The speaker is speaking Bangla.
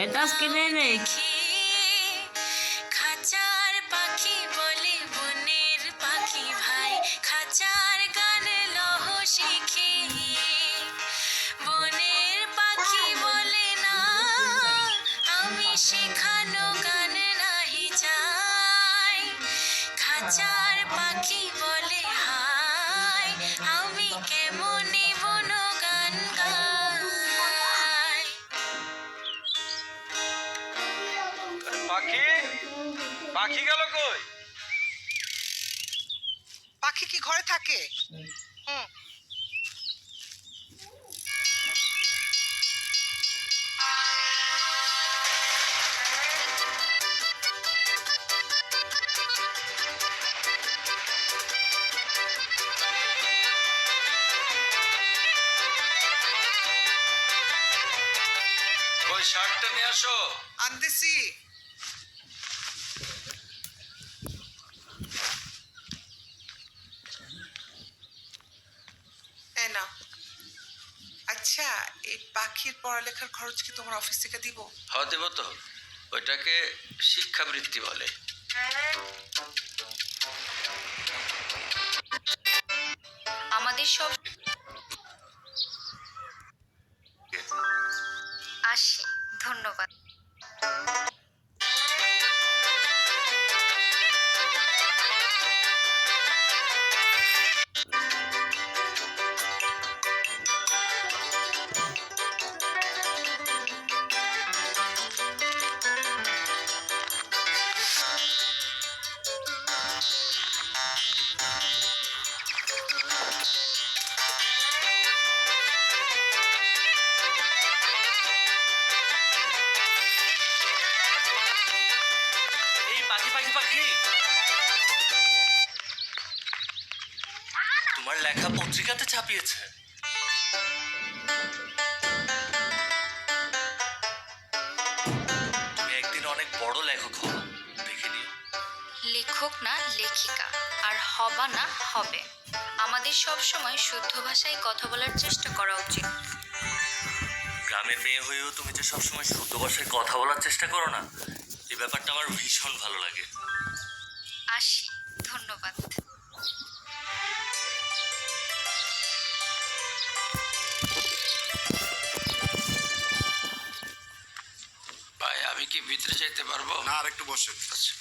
এটা কিনে নে। খাঁচার পাখি বলে বনের পাখি ভাই, খাঁচার গান লহ শিখে। বনের পাখি বলে না আমি শেখানো গান নাহি চাই। খাঁচার পাখি বলে হাই আমি কেমনি বন গান গাই। পাখি পাখি গেল কই? পাখি কি ঘরে থাকে? হুম। কই শার্টটা নিয়ে আসো। আনতেছি। এই নাও। আচ্ছা, এই পাখির পড়ালেখার খরচ কি তোমার অফিস থেকে দিব? হ্যাঁ দেব তো, ওইটাকে শিক্ষাবৃত্তি বলে। আমাদের সব আসি, ধন্যবাদ। এই পাখি পাখি পাখি, তোমার লেখা পত্রিকাতে ছাপিয়েছে। তুমি একদিন অনেক বড় লেখক হবা, দেখে নিও। লেখক না লেখিকা, আর হবা না হবে। আমাদের সব সময় শুদ্ধ ভাষায় কথা বলার চেষ্টা করা উচিত। গ্রামের মেয়ে হয়েও তুমি যে সবসময় শুদ্ধ ভাষায় কথা বলার চেষ্টা করো না, এই ব্যাপারটা আমার ভীষণ ভালো লাগে। আসি, ধন্যবাদ। ভাই আমি কি ভিতরে যেতে পারবো? না, আর একটু বসেন। আচ্ছা।